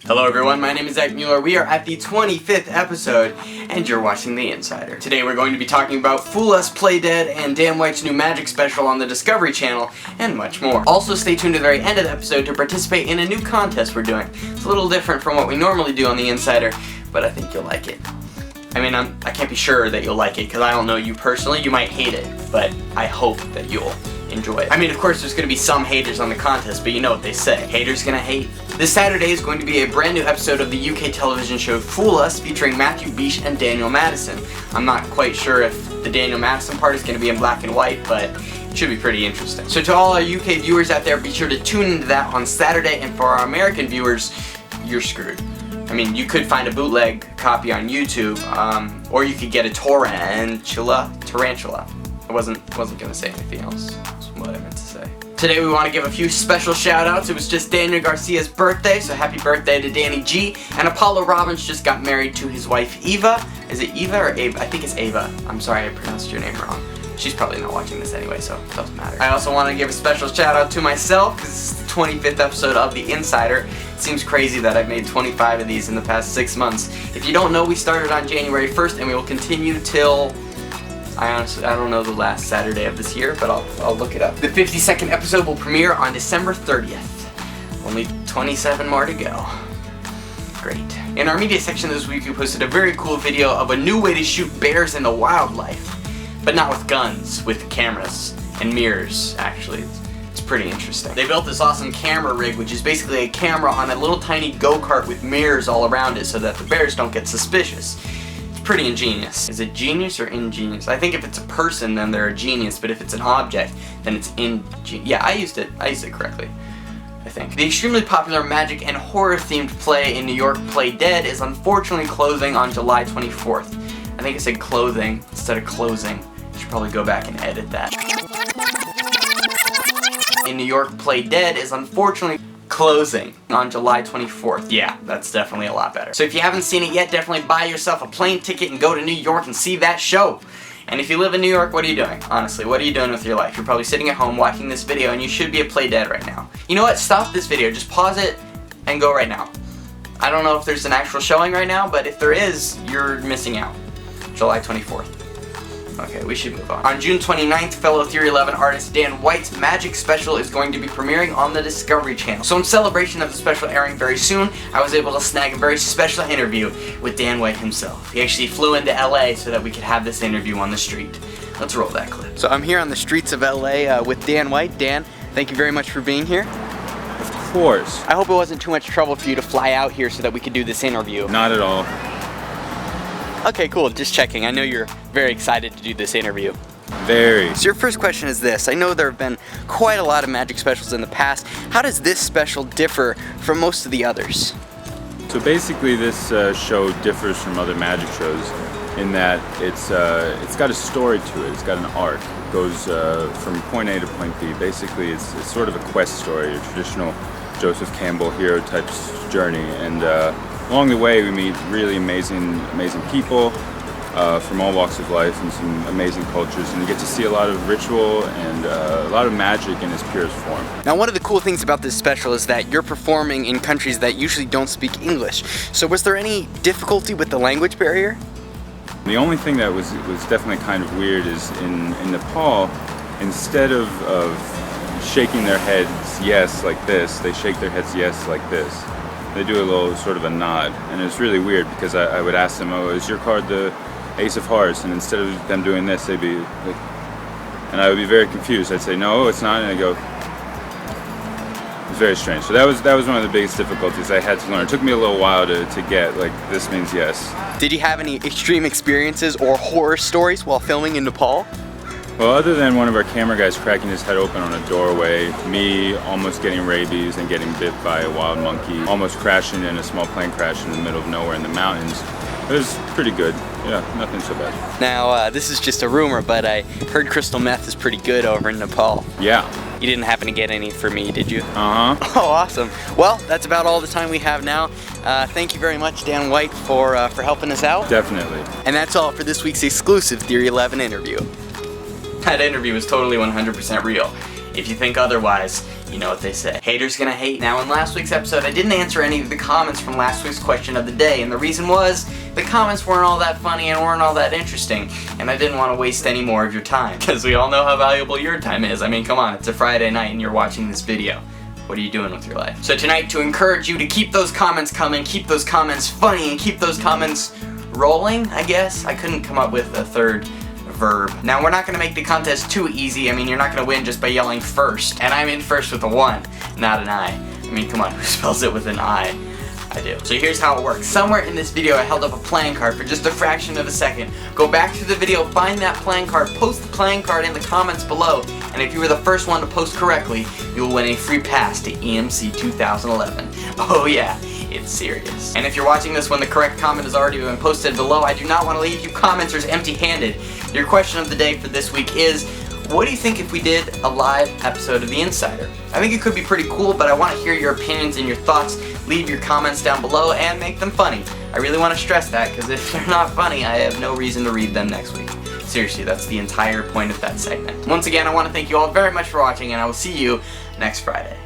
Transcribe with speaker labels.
Speaker 1: Hello everyone, my name is Zach Mueller. We are at the 25th episode, and you're watching The Insider. Today we're going to be talking about Fool Us, Play Dead, and Dan White's new magic special on the Discovery Channel, and much more. Also stay tuned to the very end of the episode to participate in a new contest we're doing. It's a little different from what we normally do on The Insider, but I think you'll like it. I mean, I can't be sure that you'll like it, because I don't know you personally. You might hate it, but I hope that you'll enjoy it. I mean, of course, there's going to be some haters on the contest, but you know what they say. Haters gonna hate. This Saturday is going to be a brand new episode of the UK television show Fool Us, featuring Matthew Bish and Daniel Madison. I'm not quite sure if the Daniel Madison part is going to be in black and white, but it should be pretty interesting. So to all our UK viewers out there, be sure to tune into that on Saturday, and for our American viewers, you're screwed. I mean, you could find a bootleg copy on YouTube, or you could get a tarantula. I wasn't gonna say anything else. That's what I meant to say. Today we want to give a few special shout outs. It was just Daniel Garcia's birthday, so happy birthday to Danny G. And Apollo Robbins just got married to his wife Eva. Is it Eva or Ava? I think it's Ava. I'm sorry I pronounced your name wrong. She's probably not watching this anyway, so it doesn't matter. I also want to give a special shout out to myself, because this is the 25th episode of The Insider. It seems crazy that I've made 25 of these in the past 6 months. If you don't know, we started on January 1st, and we will continue till... I don't know the last Saturday of this year, but I'll look it up. The 52nd episode will premiere on December 30th. Only 27 more to go. Great. In our media section this week, we posted a very cool video of a new way to shoot bears in the wildlife. But not with guns, with cameras and mirrors, actually. It's pretty interesting. They built this awesome camera rig, which is basically a camera on a little tiny go-kart with mirrors all around it so that the bears don't get suspicious. Pretty ingenious. Is it genius or ingenious? I think if it's a person, then they're a genius, but if it's an object, then it's ingenious. Yeah, I used it correctly, I think. The extremely popular magic and horror themed play in New York, Play Dead, is unfortunately closing on July 24th. I think I said clothing instead of closing. I should probably go back and edit that. In New York, Play Dead is unfortunately closing on July 24th. Yeah, that's definitely a lot better. So if you haven't seen it yet, definitely buy yourself a plane ticket and go to New York and see that show. And if you live in New York, what are you doing? Honestly, what are you doing with your life? You're probably sitting at home watching this video, and you should be at Play Dead right now. You know what? Stop this video. Just pause it and go right now. I don't know if there's an actual showing right now, but if there is, you're missing out. July 24th. Okay, we should move on. On June 29th, fellow theory11 artist Dan White's magic special is going to be premiering on the Discovery Channel. So in celebration of the special airing very soon, I was able to snag a very special interview with Dan White himself. He actually flew into LA so that we could have this interview on the street. Let's roll that clip. So I'm here on the streets of LA with Dan White. Dan, thank you very much for being here.
Speaker 2: Of course.
Speaker 1: I hope it wasn't too much trouble for you to fly out here so that we could do this interview.
Speaker 2: Not at all.
Speaker 1: Okay, cool. Just checking. I know you're very excited to do this interview.
Speaker 2: Very.
Speaker 1: So your first question is this. I know there have been quite a lot of magic specials in the past. How does this special differ from most of the others?
Speaker 2: So basically this show differs from other magic shows in that it's got a story to it. It's got an arc. It goes from point A to point B. Basically it's sort of a quest story, a traditional Joseph Campbell hero type journey. And along the way we meet really amazing people from all walks of life and some amazing cultures, and you get to see a lot of ritual and a lot of magic in its purest form.
Speaker 1: Now, one of the cool things about this special is that you're performing in countries that usually don't speak English. So was there any difficulty with the language barrier?
Speaker 2: The only thing that was definitely kind of weird is in Nepal, instead of shaking their heads yes like this, they shake their heads yes like this. They do a little sort of a nod, and it's really weird because I would ask them, oh, is your card the Ace of Hearts? And instead of them doing this, they'd be like, and I would be very confused. I'd say, no, it's not, and I'd go, it's very strange. So that was one of the biggest difficulties I had to learn. It took me a little while to get, like, this means yes.
Speaker 1: Did you have any extreme experiences or horror stories while filming in Nepal?
Speaker 2: Well, other than one of our camera guys cracking his head open on a doorway, me almost getting rabies and getting bit by a wild monkey, almost crashing in a small plane crash in the middle of nowhere in the mountains, it was pretty good. Yeah, nothing so bad.
Speaker 1: Now, this is just a rumor, but I heard crystal meth is pretty good over in Nepal.
Speaker 2: Yeah.
Speaker 1: You didn't happen to get any for me, did you?
Speaker 2: Uh-huh.
Speaker 1: Oh, awesome. Well, that's about all the time we have now. Thank you very much, Dan White, for helping us out.
Speaker 2: Definitely.
Speaker 1: And that's all for this week's exclusive theory11 interview. That interview was totally 100% real. If you think otherwise, you know what they say. Haters gonna hate. Now, in last week's episode, I didn't answer any of the comments from last week's question of the day, and the reason was the comments weren't all that funny and weren't all that interesting, and I didn't want to waste any more of your time, because we all know how valuable your time is. I mean, come on, it's a Friday night and you're watching this video. What are you doing with your life? So tonight, to encourage you to keep those comments coming, keep those comments funny, and keep those comments rolling, I guess. I couldn't come up with a third verb. Now, we're not going to make the contest too easy. I mean, you're not going to win just by yelling first. And I'm in first with a 1, not an I. I mean, come on, who spells it with an I? I do. So here's how it works. Somewhere in this video I held up a playing card for just a fraction of a second. Go back to the video, find that playing card, post the playing card in the comments below, and if you were the first one to post correctly, you will win a free pass to EMC 2011. Oh yeah, it's serious. And if you're watching this when the correct comment has already been posted below, I do not want to leave you commenters empty-handed. Your question of the day for this week is, what do you think if we did a live episode of The Insider? I think it could be pretty cool, but I want to hear your opinions and your thoughts. Leave your comments down below and make them funny. I really want to stress that, because if they're not funny, I have no reason to read them next week. Seriously, that's the entire point of that segment. Once again, I want to thank you all very much for watching, and I will see you next Friday.